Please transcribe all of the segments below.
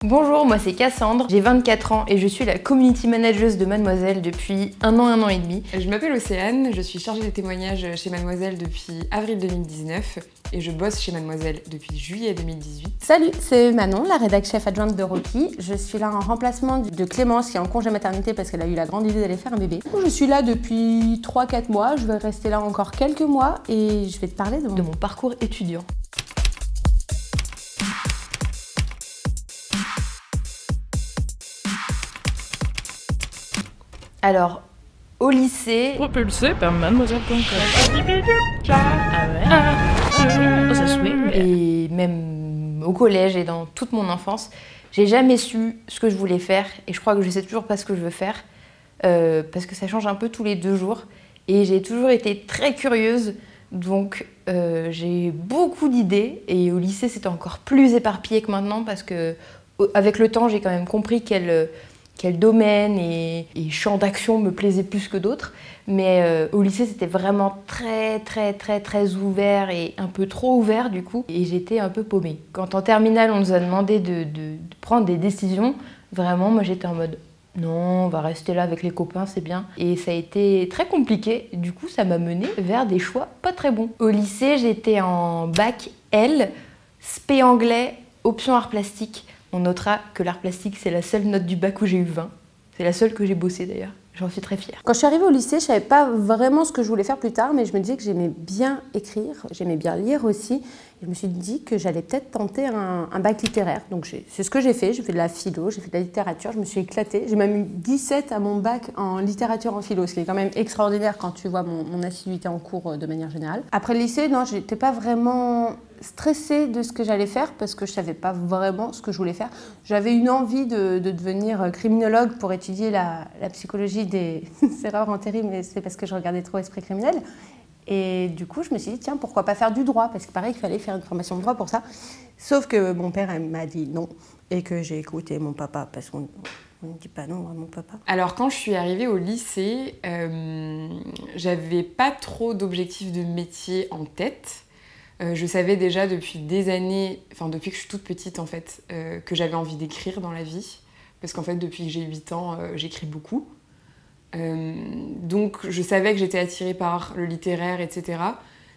Bonjour, moi c'est Cassandre, j'ai 24 ans et je suis la community manager de Mademoiselle depuis un an et demi. Je m'appelle Océane, je suis chargée des témoignages chez Mademoiselle depuis avril 2019 et je bosse chez Mademoiselle depuis juillet 2018. Salut, c'est Manon, la rédac chef adjointe de Rocky. Je suis là en remplacement de Clémence qui est en congé maternité parce qu'elle a eu la grande idée d'aller faire un bébé. Je suis là depuis 3-4 mois, je vais rester là encore quelques mois et je vais te parler de mon parcours étudiant. Alors, au lycée... Propulsé par mademoiselle.com. Et même au collège et dans toute mon enfance, j'ai jamais su ce que je voulais faire et je crois que je sais toujours pas ce que je veux faire parce que ça change un peu tous les 2 jours et j'ai toujours été très curieuse, donc j'ai beaucoup d'idées et au lycée c'était encore plus éparpillé que maintenant parce que avec le temps j'ai quand même compris quel domaine et champ d'action me plaisait plus que d'autres. Mais au lycée, c'était vraiment très ouvert et un peu trop ouvert du coup. Et j'étais un peu paumée. Quand en terminale, on nous a demandé de prendre des décisions, vraiment, moi j'étais en mode non, on va rester là avec les copains, c'est bien. Et ça a été très compliqué. Du coup, ça m'a menée vers des choix pas très bons. Au lycée, j'étais en bac L, spé anglais, option art plastique. On notera que l'art plastique, c'est la seule note du bac où j'ai eu 20. C'est la seule que j'ai bossée d'ailleurs. J'en suis très fière. Quand je suis arrivée au lycée, je savais pas vraiment ce que je voulais faire plus tard, mais je me disais que j'aimais bien écrire, j'aimais bien lire aussi. Et je me suis dit que j'allais peut-être tenter un bac littéraire. Donc c'est ce que j'ai fait de la philo, j'ai fait de la littérature, je me suis éclatée. J'ai même eu 17 à mon bac en littérature en philo, ce qui est quand même extraordinaire quand tu vois mon assiduité en cours de manière générale. Après le lycée, non, j'étais pas vraiment stressée de ce que j'allais faire parce que je savais pas vraiment ce que je voulais faire. J'avais une envie de devenir criminologue pour étudier la psychologie des erreurs en série, mais c'est parce que je regardais trop Esprit criminel. Et du coup, je me suis dit, tiens, pourquoi pas faire du droit? Parce qu'il paraît qu'il fallait faire une formation de droit pour ça. Sauf que mon père m'a dit non et que j'ai écouté mon papa parce qu'on ne dit pas non à mon papa. Alors quand je suis arrivée au lycée, j'avais pas trop d'objectifs de métier en tête. Je savais déjà depuis des années, enfin depuis que je suis toute petite en fait, que j'avais envie d'écrire dans la vie. Parce qu'en fait, depuis que j'ai 8 ans, j'écris beaucoup. Donc je savais que j'étais attirée par le littéraire, etc.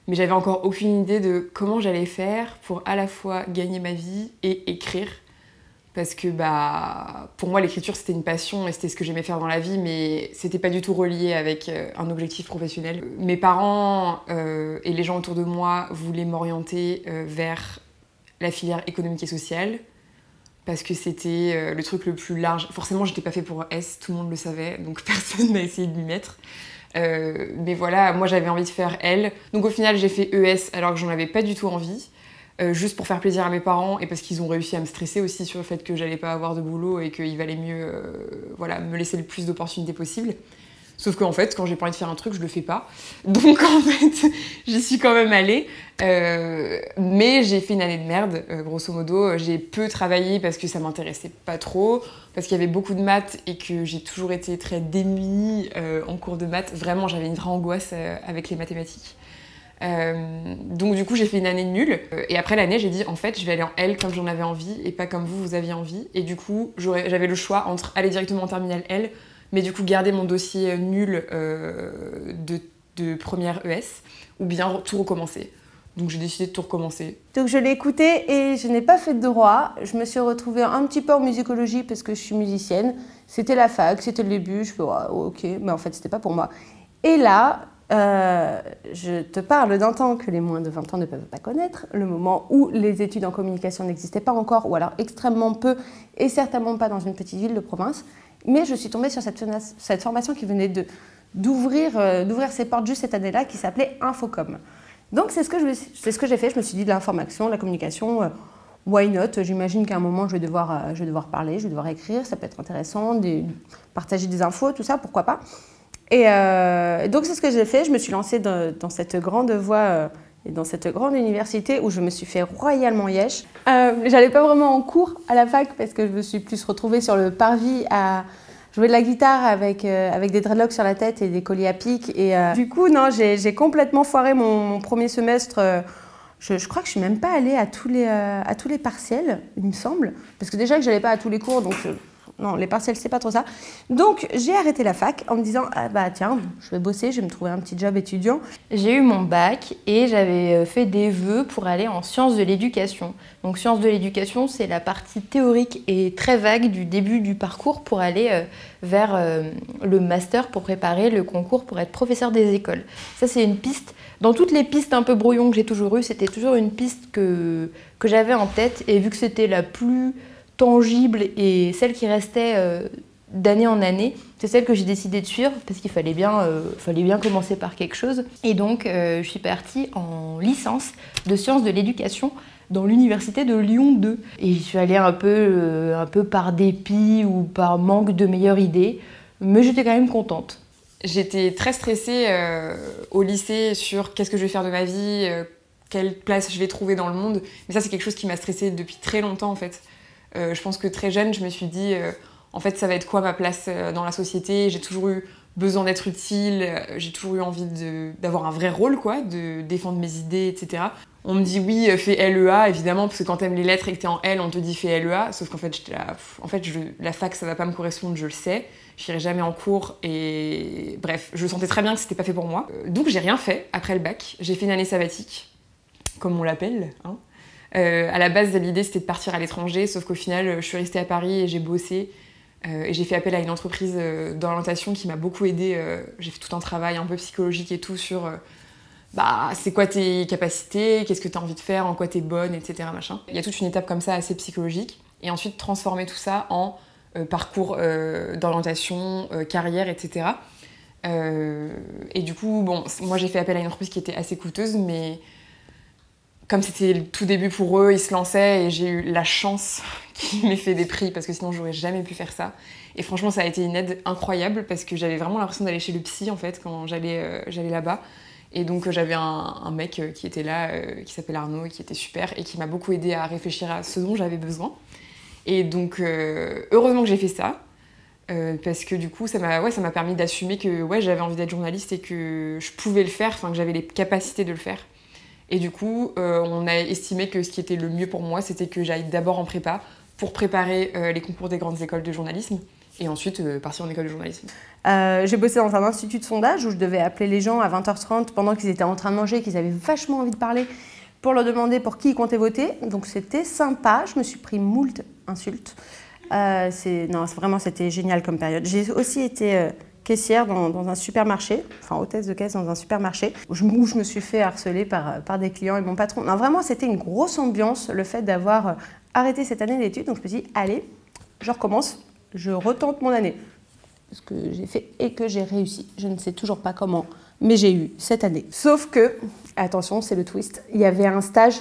Mais j'avais encore aucune idée de comment j'allais faire pour à la fois gagner ma vie et écrire. Parce que pour moi, l'écriture, c'était une passion et c'était ce que j'aimais faire dans la vie, mais c'était pas du tout relié avec un objectif professionnel. Mes parents et les gens autour de moi voulaient m'orienter vers la filière économique et sociale, parce que c'était le truc le plus large. Forcément, j'étais pas fait pour S, tout le monde le savait, donc personne n'a essayé de m'y mettre. Mais voilà, moi j'avais envie de faire L. Donc au final, j'ai fait ES alors que j'en avais pas du tout envie. Juste pour faire plaisir à mes parents et parce qu'ils ont réussi à me stresser aussi sur le fait que j'allais pas avoir de boulot et qu'il valait mieux me laisser le plus d'opportunités possible. Sauf qu'en fait, quand j'ai pas envie de faire un truc, je le fais pas. Donc en fait, j'y suis quand même allée. Mais j'ai fait une année de merde, grosso modo. J'ai peu travaillé parce que ça m'intéressait pas trop, parce qu'il y avait beaucoup de maths et que j'ai toujours été très démunie en cours de maths. Vraiment, j'avais une vraie angoisse avec les mathématiques. Donc du coup j'ai fait une année nulle et après l'année j'ai dit en fait je vais aller en L comme j'en avais envie et pas comme vous aviez envie, et du coup j'avais le choix entre aller directement en terminale L mais du coup garder mon dossier nul de première ES ou bien tout recommencer. Donc j'ai décidé de tout recommencer. Donc je l'ai écouté et je n'ai pas fait de droit. Je me suis retrouvée un petit peu en musicologie parce que je suis musicienne. C'était la fac, c'était le début, je fais oh, ok, mais en fait c'était pas pour moi. Et là, je te parle d'un temps que les moins de 20 ans ne peuvent pas connaître, le moment où les études en communication n'existaient pas encore, ou alors extrêmement peu, et certainement pas dans une petite ville de province. Mais je suis tombée sur cette formation qui venait d'ouvrir ses portes juste cette année-là, qui s'appelait Infocom. Donc c'est ce que j'ai fait, je me suis dit de l'information, la communication, why not? J'imagine qu'à un moment je vais devoir parler, je vais devoir écrire, ça peut être intéressant, partager des infos, tout ça, pourquoi pas. Et donc c'est ce que j'ai fait, je me suis lancée dans cette grande voie et dans cette grande université où je me suis fait royalement yesh. J'allais pas vraiment en cours à la fac parce que je me suis plus retrouvée sur le parvis à jouer de la guitare avec des dreadlocks sur la tête et des colliers à pic. Et du coup, non, j'ai complètement foiré mon premier semestre Je crois que je suis même pas allée à tous les partiels, il me semble, parce que déjà que j'allais pas à tous les cours, donc non, les partiels c'est pas trop ça. Donc j'ai arrêté la fac en me disant ah bah tiens, je vais bosser, je vais me trouver un petit job étudiant. J'ai eu mon bac et j'avais fait des vœux pour aller en sciences de l'éducation. Donc sciences de l'éducation, c'est la partie théorique et très vague du début du parcours pour aller vers le master pour préparer le concours pour être professeur des écoles. Ça c'est une piste. Dans toutes les pistes un peu brouillon que j'ai toujours eues, c'était toujours une piste que j'avais en tête. Et vu que c'était la plus tangible et celle qui restait d'année en année, c'est celle que j'ai décidé de suivre parce qu'il fallait bien commencer par quelque chose. Et donc, je suis partie en licence de sciences de l'éducation dans l'université de Lyon 2. Et j'y suis allée un peu par dépit ou par manque de meilleures idées, mais j'étais quand même contente. J'étais très stressée au lycée sur qu'est-ce que je vais faire de ma vie, quelle place je vais trouver dans le monde. Mais ça, c'est quelque chose qui m'a stressée depuis très longtemps, en fait. Je pense que très jeune, je me suis dit, en fait, ça va être quoi ma place dans la société? J'ai toujours eu besoin d'être utile, j'ai toujours eu envie d'avoir un vrai rôle, quoi, de défendre mes idées, etc. On me dit oui, fais LEA, évidemment, parce que quand t'aimes les lettres et que t'es en L, on te dit fais LEA. Sauf qu'en fait, j'étais là, la fac, ça va pas me correspondre, je le sais. J'irai jamais en cours et bref, je sentais très bien que c'était pas fait pour moi. Donc j'ai rien fait après le bac. J'ai fait une année sabbatique, comme on l'appelle. Hein. À la base, l'idée c'était de partir à l'étranger, sauf qu'au final, je suis restée à Paris et j'ai bossé. Et j'ai fait appel à une entreprise d'orientation qui m'a beaucoup aidée. J'ai fait tout un travail un peu psychologique et tout sur c'est quoi tes capacités, qu'est-ce que tu as envie de faire, en quoi tu es bonne, etc. Machin. Il y a toute une étape comme ça assez psychologique. Et ensuite, transformer tout ça en parcours d'orientation, carrière, etc. Et du coup, bon, moi j'ai fait appel à une entreprise qui était assez coûteuse, mais comme c'était le tout début pour eux, ils se lançaient et j'ai eu la chance qu'ils m'aient fait des prix parce que sinon j'aurais jamais pu faire ça. Et franchement, ça a été une aide incroyable parce que j'avais vraiment l'impression d'aller chez le psy en fait quand j'allais là-bas. Et donc j'avais un mec qui était là, qui s'appelle Arnaud, et qui était super et qui m'a beaucoup aidée à réfléchir à ce dont j'avais besoin. Et donc heureusement que j'ai fait ça. Parce que du coup, ça m'a permis d'assumer que j'avais envie d'être journaliste et que je pouvais le faire, enfin que j'avais les capacités de le faire. Et du coup, on a estimé que ce qui était le mieux pour moi, c'était que j'aille d'abord en prépa pour préparer les concours des grandes écoles de journalisme et ensuite partir en école de journalisme. J'ai bossé dans un institut de sondage où je devais appeler les gens à 20h30 pendant qu'ils étaient en train de manger, qu'ils avaient vachement envie de parler pour leur demander pour qui ils comptaient voter. Donc c'était sympa, je me suis pris moult insultes. Vraiment, c'était génial comme période. J'ai aussi été caissière dans un supermarché, enfin hôtesse de caisse dans un supermarché, où je me suis fait harceler par des clients et mon patron. Non, vraiment, c'était une grosse ambiance, le fait d'avoir arrêté cette année d'études. Donc je me suis dit, allez, je recommence, je retente mon année. Ce que j'ai fait et que j'ai réussi. Je ne sais toujours pas comment, mais j'ai eu cette année. Sauf que, attention, c'est le twist, il y avait un stage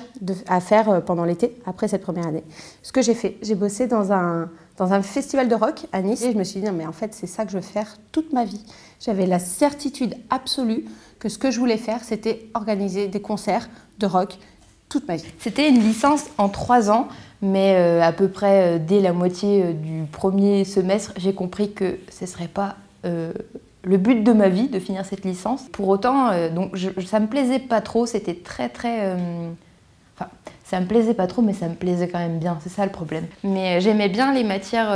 à faire pendant l'été, après cette première année. Ce que j'ai fait, j'ai bossé dans un festival de rock à Nice et je me suis dit, non mais en fait, c'est ça que je veux faire toute ma vie. J'avais la certitude absolue que ce que je voulais faire, c'était organiser des concerts de rock toute ma vie. C'était une licence en 3 ans, mais à peu près dès la moitié du premier semestre, j'ai compris que ce ne serait pas le but de ma vie de finir cette licence. Pour autant, ça me plaisait pas trop, c'était très ça me plaisait pas trop, mais ça me plaisait quand même bien, c'est ça le problème. Mais j'aimais bien les matières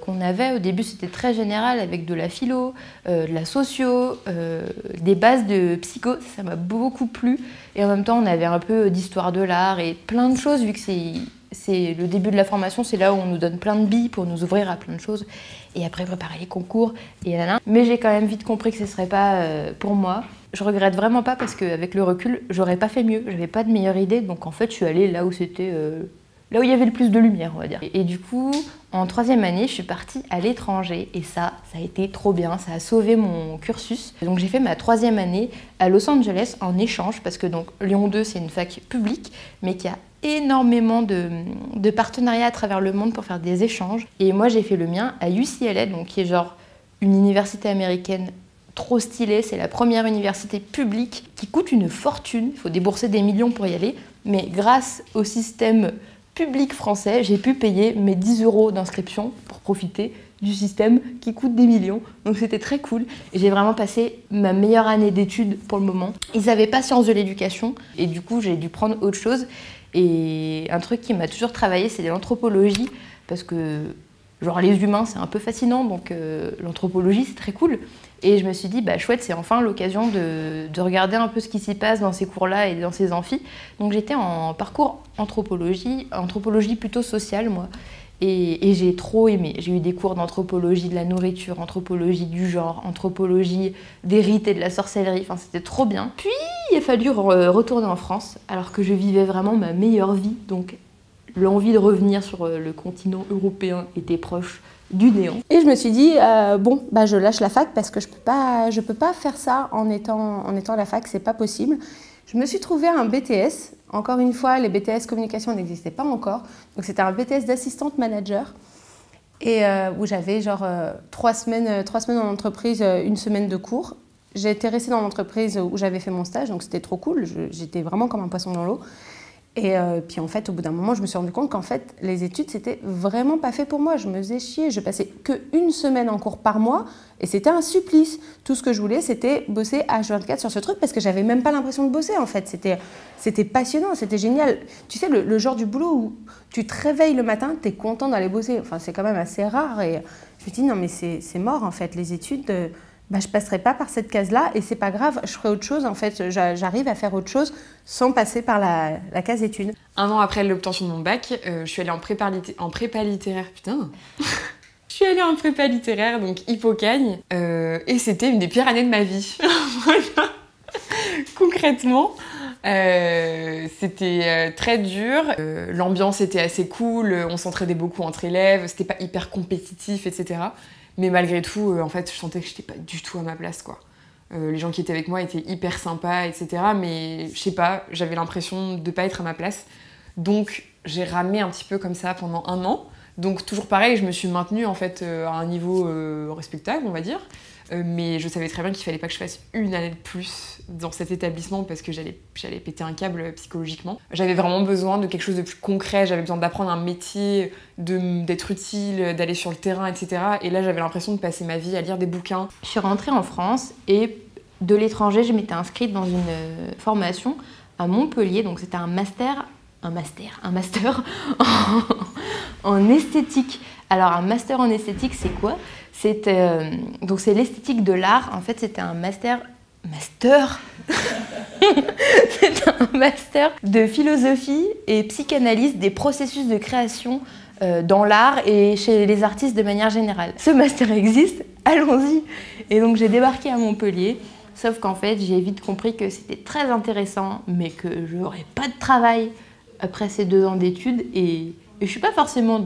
qu'on avait. Au début, c'était très général avec de la philo, de la socio, des bases de psycho, ça m'a beaucoup plu. Et en même temps, on avait un peu d'histoire de l'art et plein de choses, vu que c'est le début de la formation, c'est là où on nous donne plein de billes pour nous ouvrir à plein de choses. Et après, préparer les concours, et là. Mais j'ai quand même vite compris que ce serait pas pour moi. Je regrette vraiment pas parce qu'avec le recul, j'aurais pas fait mieux. J'avais pas de meilleure idée, donc en fait, je suis allée là où c'était, là où il y avait le plus de lumière, on va dire. Et du coup, en 3e année, je suis partie à l'étranger et ça a été trop bien. Ça a sauvé mon cursus. Donc j'ai fait ma 3e année à Los Angeles en échange parce que donc Lyon 2, c'est une fac publique, mais qui a énormément de partenariats à travers le monde pour faire des échanges. Et moi, j'ai fait le mien à UCLA, donc qui est genre une université américaine trop stylée. C'est la première université publique qui coûte une fortune. Il faut débourser des millions pour y aller. Mais grâce au système public français, j'ai pu payer mes 10 € d'inscription pour profiter du système qui coûte des millions. Donc c'était très cool. Et j'ai vraiment passé ma meilleure année d'études pour le moment. Ils n'avaient pas sciences de l'éducation et du coup j'ai dû prendre autre chose. Et un truc qui m'a toujours travaillé, c'est l'anthropologie, parce que genre les humains c'est un peu fascinant, donc l'anthropologie c'est très cool. Et je me suis dit, bah chouette, c'est enfin l'occasion de regarder un peu ce qui s'y passe dans ces cours-là et dans ces amphis. Donc j'étais en parcours anthropologie plutôt sociale moi. Et j'ai trop aimé. J'ai eu des cours d'anthropologie de la nourriture, anthropologie du genre, anthropologie des rites et de la sorcellerie. Enfin, c'était trop bien. Puis, il a fallu retourner en France, alors que je vivais vraiment ma meilleure vie. Donc, l'envie de revenir sur le continent européen était proche du néant. Et je me suis dit, bon, bah, je lâche la fac parce que je peux pas faire ça en étant à la fac, c'est pas possible. Je me suis trouvé un BTS. Encore une fois, les BTS communication n'existaient pas encore. Donc c'était un BTS d'assistante manager et où j'avais genre 3 semaines en entreprise, 1 semaine de cours. J'ai été restée dans l'entreprise où j'avais fait mon stage, donc c'était trop cool. J'étais vraiment comme un poisson dans l'eau. Et puis en fait, au bout d'un moment, je me suis rendu compte qu'en fait, les études, c'était vraiment pas fait pour moi. Je me faisais chier. Je passais que 1 semaine en cours par mois et c'était un supplice. Tout ce que je voulais, c'était bosser H24 sur ce truc parce que j'avais même pas l'impression de bosser en fait. C'était passionnant, c'était génial. Tu sais, le genre du boulot où tu te réveilles le matin, tu es content d'aller bosser. Enfin, c'est quand même assez rare. Et je me dis, non mais c'est mort en fait. Les études... bah, je ne passerai pas par cette case-là et c'est pas grave, je ferai autre chose. En fait, j'arrive à faire autre chose sans passer par la case études. 1 an après l'obtention de mon bac, je suis allée en prépa littéraire. Putain. Je suis allée en prépa littéraire, donc Hippocagne, et c'était une des pires années de ma vie. Voilà. Concrètement, c'était très dur. L'ambiance était assez cool, on s'entraidait beaucoup entre élèves, c'était pas hyper compétitif, etc. Mais malgré tout, en fait, je sentais que j'étais pas du tout à ma place, quoi. Les gens qui étaient avec moi étaient hyper sympas, etc. Mais je sais pas, j'avais l'impression de pas être à ma place. Donc j'ai ramé un petit peu comme ça pendant 1 an. Donc toujours pareil, je me suis maintenue en fait à un niveau respectable, on va dire. Mais je savais très bien qu'il fallait pas que je fasse 1 année de plus dans cet établissement parce que j'allais péter un câble psychologiquement. J'avais vraiment besoin de quelque chose de plus concret, j'avais besoin d'apprendre un métier, d'être utile, d'aller sur le terrain, etc. Et là, j'avais l'impression de passer ma vie à lire des bouquins. Je suis rentrée en France et de l'étranger, je m'étais inscrite dans une formation à Montpellier. Donc c'était un master en esthétique. Alors un master en esthétique, c'est quoi ? Donc c'est l'esthétique de l'art. En fait, c'était un master c'était un master de philosophie et psychanalyse des processus de création dans l'art et chez les artistes de manière générale. Ce master existe, allons-y. Et donc j'ai débarqué à Montpellier, sauf qu'en fait j'ai vite compris que c'était très intéressant, mais que je n'aurais pas de travail après ces 2 ans d'études. Et je suis pas forcément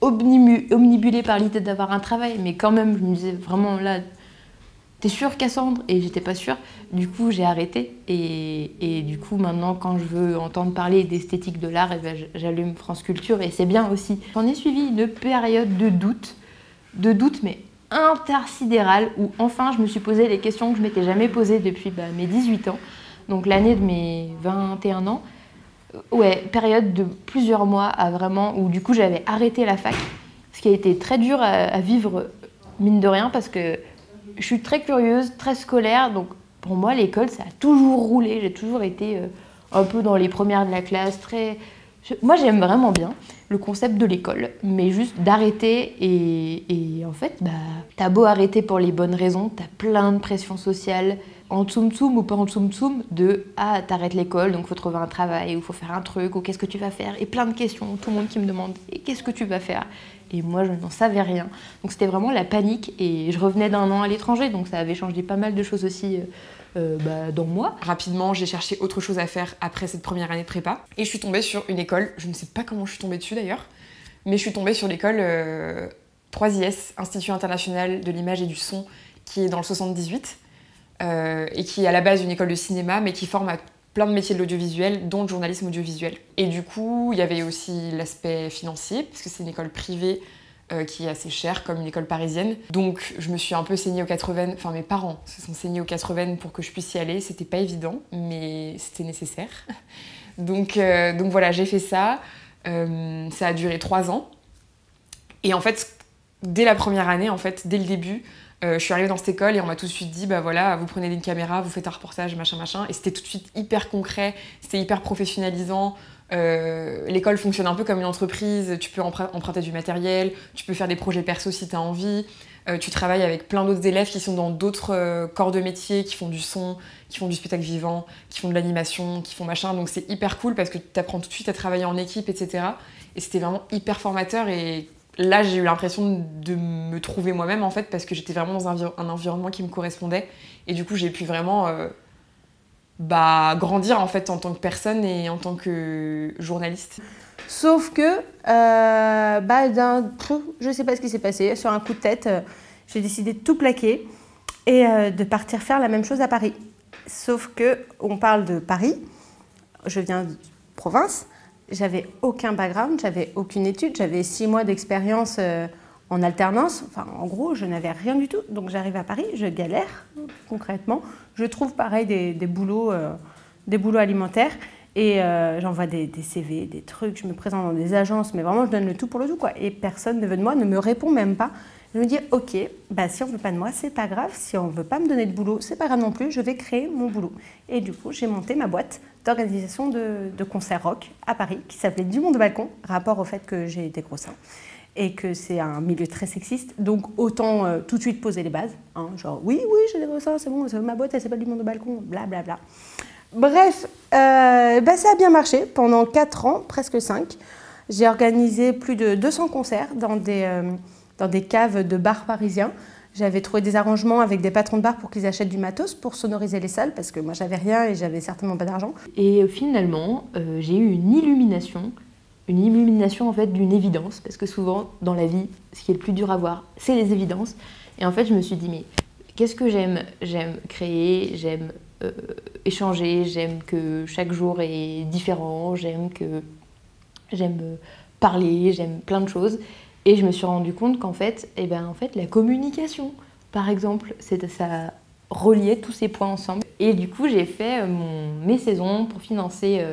omnibulée par l'idée d'avoir un travail, mais quand même je me disais vraiment là, t'es sûre Cassandre ? Et j'étais pas sûre, du coup j'ai arrêté et du coup maintenant quand je veux entendre parler d'esthétique de l'art, j'allume France Culture et c'est bien aussi. J'en ai suivi une période de doute mais intersidérale où enfin je me suis posé les questions que je m'étais jamais posées depuis mes 18 ans, donc l'année de mes 21 ans. Ouais, période de plusieurs mois à vraiment où du coup j'avais arrêté la fac, ce qui a été très dur à vivre mine de rien parce que je suis très curieuse, très scolaire, donc pour moi l'école ça a toujours roulé, j'ai toujours été un peu dans les premières de la classe, moi j'aime vraiment bien le concept de l'école, mais juste d'arrêter et en fait t'as beau arrêter pour les bonnes raisons, t'as plein de pression sociale, en tsum-tsum ou pas en tsum-tsum, t'arrêtes l'école, donc faut trouver un travail, ou faut faire un truc, ou qu'est-ce que tu vas faire, et plein de questions, tout le monde qui me demande et qu'est-ce que tu vas faire, et moi je n'en savais rien, donc c'était vraiment la panique, et je revenais d'1 an à l'étranger, donc ça avait changé pas mal de choses aussi dans moi. Rapidement, j'ai cherché autre chose à faire après cette première année de prépa, et je suis tombée sur une école, je ne sais pas comment je suis tombée dessus d'ailleurs, mais je suis tombée sur l'école 3IS, Institut International de l'Image et du Son, qui est dans le 78, et qui est à la base une école de cinéma, mais qui forme à plein de métiers de l'audiovisuel, dont le journalisme audiovisuel. Et du coup, il y avait aussi l'aspect financier, parce que c'est une école privée qui est assez chère, comme une école parisienne. Donc je me suis un peu saignée aux 80, enfin mes parents se sont saignés aux 80 pour que je puisse y aller. C'était pas évident, mais c'était nécessaire. Donc voilà, j'ai fait ça. Ça a duré 3 ans. Et en fait, dès la première année, en fait, dès le début, je suis arrivée dans cette école et on m'a tout de suite dit, bah voilà, vous prenez une caméra, vous faites un reportage, machin, machin. Et c'était tout de suite hyper concret, c'était hyper professionnalisant. L'école fonctionne un peu comme une entreprise, tu peux emprunter du matériel, tu peux faire des projets perso si tu as envie. Tu travailles avec plein d'autres élèves qui sont dans d'autres corps de métier, qui font du son, qui font du spectacle vivant, qui font de l'animation, qui font machin. Donc c'est hyper cool parce que tu apprends tout de suite à travailler en équipe, etc. Et c'était vraiment hyper formateur. Et là, j'ai eu l'impression de me trouver moi-même, en fait, parce que j'étais vraiment dans un environnement qui me correspondait. Et du coup, j'ai pu vraiment grandir, en fait, en tant que personne et en tant que journaliste. Sauf que, je sais pas ce qui s'est passé, sur un coup de tête, j'ai décidé de tout plaquer et de partir faire la même chose à Paris. Sauf que, on parle de Paris, je viens de province, j'avais aucun background, j'avais aucune étude, j'avais 6 mois d'expérience en alternance, enfin en gros je n'avais rien du tout. Donc j'arrive à Paris, je galère concrètement, je trouve pareil des boulots alimentaires. Et j'envoie des CV, des trucs, je me présente dans des agences, mais vraiment je donne le tout pour le tout, quoi. Et personne ne veut de moi, ne me répond même pas. Je me dis, ok, si on ne veut pas de moi, c'est pas grave. Si on ne veut pas me donner de boulot, c'est pas grave non plus, je vais créer mon boulot. Et du coup, j'ai monté ma boîte d'organisation de concerts rock à Paris, qui s'appelait Du Monde Balcon, rapport au fait que j'ai des gros seins. Et que c'est un milieu très sexiste, donc autant tout de suite poser les bases. Hein, genre, oui, j'ai des gros seins, c'est bon, ma boîte, elle s'appelle Du Monde Balcon, blablabla. Bla, bla. Bref, ça a bien marché pendant 4 ans, presque 5. J'ai organisé plus de 200 concerts dans des caves de bars parisiens. J'avais trouvé des arrangements avec des patrons de bars pour qu'ils achètent du matos pour sonoriser les salles, parce que moi j'avais rien et j'avais certainement pas d'argent. Et finalement, j'ai eu une illumination en fait d'une évidence, parce que souvent dans la vie, ce qui est le plus dur à voir, c'est les évidences. Et en fait, je me suis dit, mais qu'est-ce que j'aime ? J'aime créer, j'aime échanger, j'aime que chaque jour est différent, j'aime parler, j'aime plein de choses. Et je me suis rendu compte qu'en fait, la communication, par exemple, ça reliait tous ces points ensemble. Et du coup, j'ai fait mes saisons pour financer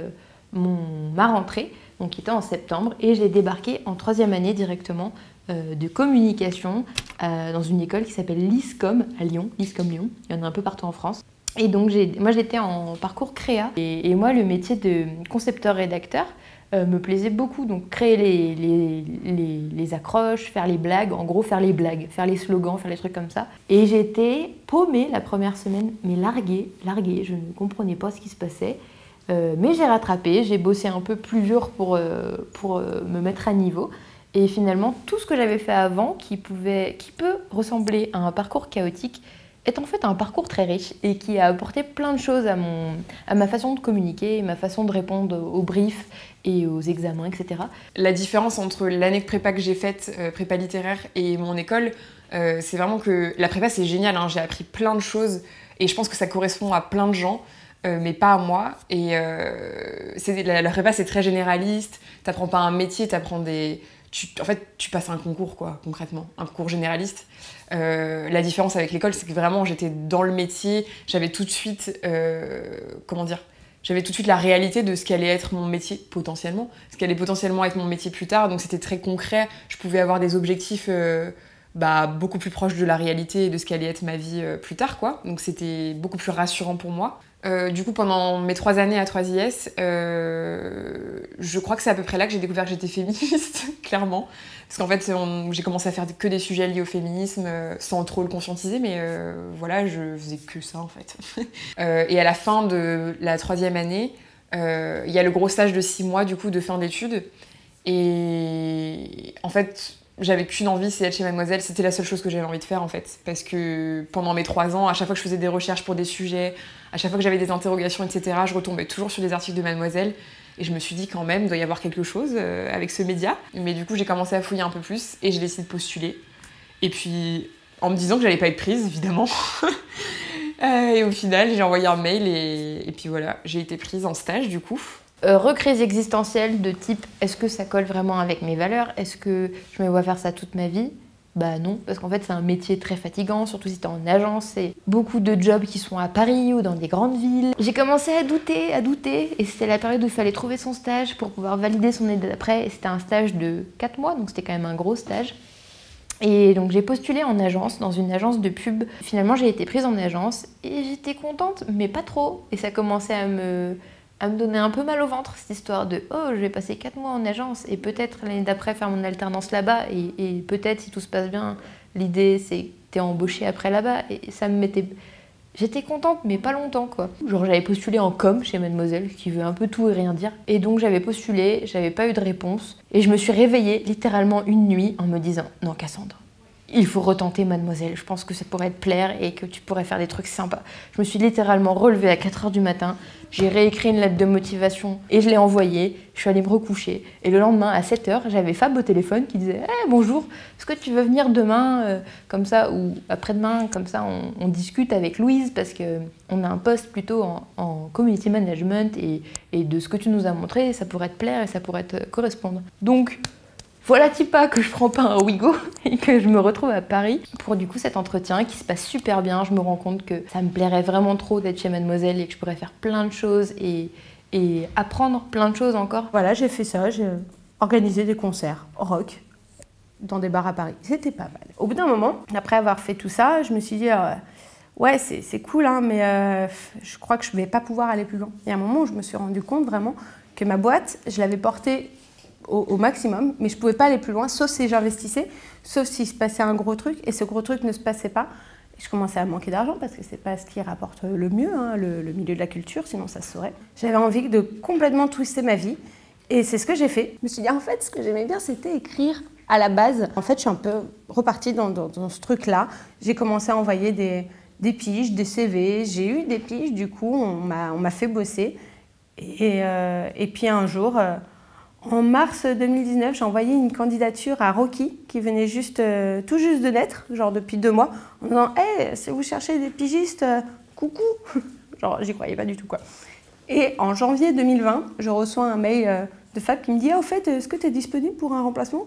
ma rentrée, donc qui était en septembre, et j'ai débarqué en 3e année directement de communication dans une école qui s'appelle l'ISCOM à Lyon, l'ISCOM Lyon. Il y en a un peu partout en France. Et donc, moi, j'étais en parcours créa. Et moi, le métier de concepteur-rédacteur me plaisait beaucoup. Donc, créer les accroches, faire les blagues, en gros, faire les blagues, faire les slogans, faire les trucs comme ça. Et j'étais paumée la première semaine, mais larguée. Je ne comprenais pas ce qui se passait. Mais j'ai rattrapé, j'ai bossé un peu plus dur pour me mettre à niveau. Et finalement, tout ce que j'avais fait avant, qui peut ressembler à un parcours chaotique, est en fait un parcours très riche et qui a apporté plein de choses à ma façon de communiquer, ma façon de répondre aux briefs et aux examens, etc. La différence entre l'année de prépa que j'ai faite, prépa littéraire, et mon école, c'est vraiment que la prépa c'est génial, hein, j'ai appris plein de choses et je pense que ça correspond à plein de gens. Mais pas à moi. Et la prépa, c'est très généraliste. T'apprends pas un métier, tu passes un concours, quoi, concrètement. Un concours généraliste. La différence avec l'école, c'est que vraiment, j'étais dans le métier. J'avais tout de suite... J'avais tout de suite la réalité de ce qu'allait être mon métier, potentiellement. Ce qu'allait potentiellement être mon métier plus tard. Donc, c'était très concret. Je pouvais avoir des objectifs... beaucoup plus proche de la réalité et de ce qu'allait être ma vie plus tard, quoi. Donc c'était beaucoup plus rassurant pour moi. Du coup, pendant mes 3 années à 3IS, je crois que c'est à peu près là que j'ai découvert que j'étais féministe, clairement. Parce qu'en fait, j'ai commencé à faire que des sujets liés au féminisme, sans trop le conscientiser, mais voilà, je faisais que ça, en fait. Et à la fin de la 3e année, il y a le gros stage de 6 mois, du coup, de fin d'études. Et en fait... J'avais qu'une envie, c'est être chez Mademoiselle. C'était la seule chose que j'avais envie de faire, en fait. Parce que pendant mes 3 ans, à chaque fois que je faisais des recherches pour des sujets, à chaque fois que j'avais des interrogations, etc., je retombais toujours sur des articles de Mademoiselle. Et je me suis dit, quand même, il doit y avoir quelque chose avec ce média. Mais du coup, j'ai commencé à fouiller un peu plus et j'ai décidé de postuler. Et puis, en me disant que j'allais pas être prise, évidemment. Et au final, j'ai envoyé un mail et puis voilà, j'ai été prise en stage, du coup. Recrise existentielle de type est-ce que ça colle vraiment avec mes valeurs? Est-ce que je me vois faire ça toute ma vie? Bah non, parce qu'en fait c'est un métier très fatigant, surtout si t'es en agence, c'est beaucoup de jobs qui sont à Paris ou dans des grandes villes. J'ai commencé à douter, et c'était la période où il fallait trouver son stage pour pouvoir valider son année d'après, et c'était un stage de 4 mois, donc c'était quand même un gros stage. Et donc j'ai postulé en agence, dans une agence de pub. Finalement j'ai été prise en agence et j'étais contente, mais pas trop. Et ça commençait à me donner un peu mal au ventre, cette histoire de « Oh, je vais passer 4 mois en agence et peut-être l'année d'après faire mon alternance là-bas et peut-être si tout se passe bien, l'idée c'est que t'es embauchée après là-bas. » Et ça me mettait... J'étais contente, mais pas longtemps, quoi. Genre, j'avais postulé en com chez Mademoiselle, qui veut un peu tout et rien dire. Et donc, j'avais postulé, j'avais pas eu de réponse. Et je me suis réveillée littéralement une nuit en me disant « Non, Cassandre, il faut retenter Mademoiselle. Je pense que ça pourrait te plaire et que tu pourrais faire des trucs sympas. » Je me suis littéralement relevée à 4 h du matin. J'ai réécrit une lettre de motivation et je l'ai envoyée. Je suis allée me recoucher. Et le lendemain, à 7 h, j'avais Fab au téléphone qui disait hey, « Bonjour, est-ce que tu veux venir demain comme ça ou après-demain, comme ça on discute avec Louise parce qu'on a un poste plutôt en community management et de ce que tu nous as montré, ça pourrait te plaire et ça pourrait te correspondre. » Donc, voilà Tipa que je prends pas un Ouigo et que je me retrouve à Paris pour du coup cet entretien qui se passe super bien. Je me rends compte que ça me plairait vraiment trop d'être chez Mademoiselle et que je pourrais faire plein de choses et apprendre plein de choses encore. Voilà, j'ai fait ça, j'ai organisé des concerts rock dans des bars à Paris. C'était pas mal. Au bout d'un moment, après avoir fait tout ça, je me suis dit ouais, c'est cool, hein, mais je crois que je vais pas pouvoir aller plus loin. Il y a un moment où je me suis rendu compte vraiment que ma boîte, je l'avais portée au maximum, mais je ne pouvais pas aller plus loin, sauf si j'investissais, sauf s'il se passait un gros truc, et ce gros truc ne se passait pas. Et je commençais à manquer d'argent, parce que ce n'est pas ce qui rapporte le mieux, hein, le milieu de la culture, sinon ça se saurait. J'avais envie de complètement twister ma vie, et c'est ce que j'ai fait. Je me suis dit, en fait, ce que j'aimais bien, c'était écrire à la base. En fait, je suis un peu repartie dans ce truc-là. J'ai commencé à envoyer des piges, des CV, j'ai eu des piges, du coup, on m'a fait bosser. Et puis un jour... En mars 2019, j'ai envoyé une candidature à Rocky, qui venait tout juste de naître, genre depuis 2 mois, en disant « Hey, si vous cherchez des pigistes, coucou !» Genre, j'y croyais pas du tout, quoi. Et en janvier 2020, je reçois un mail de Fab qui me dit « Ah, au fait, est-ce que tu es disponible pour un remplacement ?»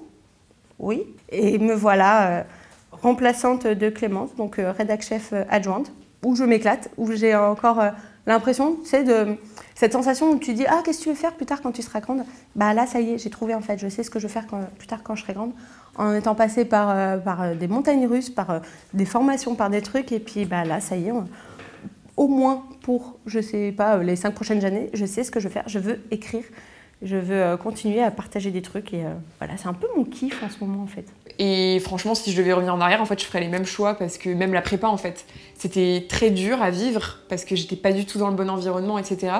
Oui. Et me voilà remplaçante de Clémence, donc rédac chef adjointe, où je m'éclate, où j'ai encore l'impression, tu sais, de... Cette sensation où tu dis « Ah, qu'est-ce que tu veux faire plus tard quand tu seras grande ?» Bah là, ça y est, j'ai trouvé en fait. Je sais ce que je veux faire plus tard quand je serai grande. En étant passée par des montagnes russes, par des formations, par des trucs. Et puis bah là, ça y est, au moins pour, je sais pas, les 5 prochaines années, je sais ce que je veux faire. Je veux écrire. Je veux continuer à partager des trucs. Et voilà, c'est un peu mon kiff en ce moment en fait. Et franchement, si je devais revenir en arrière, en fait, je ferais les mêmes choix parce que même la prépa, en fait, c'était très dur à vivre parce que j'étais pas du tout dans le bon environnement, etc.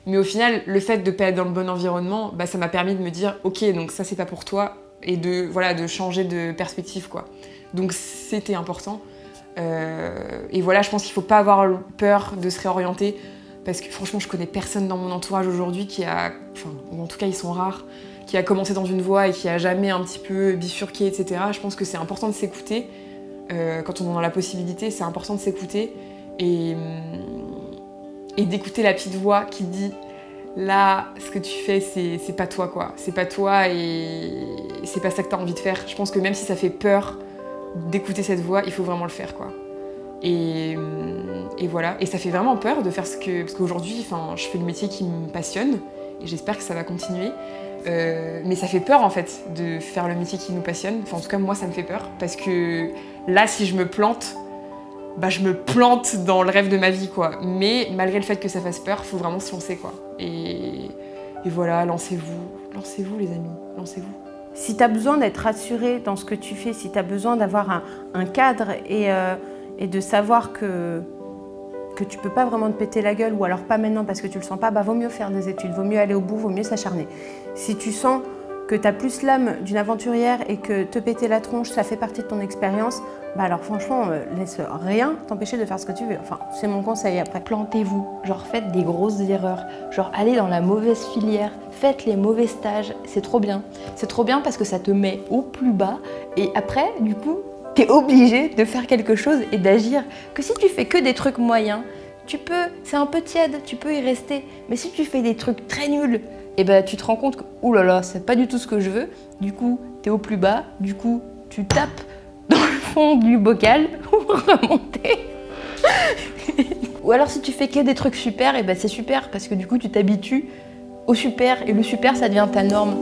Mais au final, le fait de pas être dans le bon environnement, bah, ça m'a permis de me dire « Ok, donc ça, c'est pas pour toi » et de changer de perspective, quoi. Donc c'était important. Et voilà, je pense qu'il faut pas avoir peur de se réorienter parce que franchement, je connais personne dans mon entourage aujourd'hui qui a... Enfin, ou en tout cas, ils sont rares, qui a commencé dans une voie et qui a jamais un petit peu bifurqué, etc. Je pense que c'est important de s'écouter. Quand on en a la possibilité, c'est important de s'écouter et d'écouter la petite voix qui dit là, ce que tu fais, c'est pas toi, quoi. C'est pas toi et c'est pas ça que t'as envie de faire. Je pense que même si ça fait peur d'écouter cette voix, il faut vraiment le faire, quoi. Et voilà. Et ça fait vraiment peur de faire parce qu'aujourd'hui, je fais le métier qui me passionne et j'espère que ça va continuer. Mais ça fait peur en fait de faire le métier qui nous passionne. Enfin, en tout cas, moi, ça me fait peur parce que là, si je me plante, bah, je me plante dans le rêve de ma vie, quoi. Mais malgré le fait que ça fasse peur, il faut vraiment se lancer, quoi. Et voilà, lancez-vous les amis, lancez-vous. Si tu as besoin d'être rassuré dans ce que tu fais, si tu as besoin d'avoir un cadre et de savoir que tu peux pas vraiment te péter la gueule ou alors pas maintenant parce que tu le sens pas, bah vaut mieux faire des études, vaut mieux aller au bout, vaut mieux s'acharner. Si tu sens que tu as plus l'âme d'une aventurière et que te péter la tronche, ça fait partie de ton expérience, bah alors franchement, laisse rien t'empêcher de faire ce que tu veux. Enfin, c'est mon conseil après. Plantez-vous, genre faites des grosses erreurs, genre allez dans la mauvaise filière, faites les mauvais stages, c'est trop bien. C'est trop bien parce que ça te met au plus bas et après, du coup, t'es obligé de faire quelque chose et d'agir. Que si tu fais que des trucs moyens, c'est un peu tiède, tu peux y rester. Mais si tu fais des trucs très nuls, et ben tu te rends compte que oulala, c'est pas du tout ce que je veux. Du coup, t'es au plus bas, du coup, tu tapes dans le fond du bocal pour remonter. Ou alors si tu fais que des trucs super, et ben c'est super parce que du coup tu t'habitues au super et le super ça devient ta norme.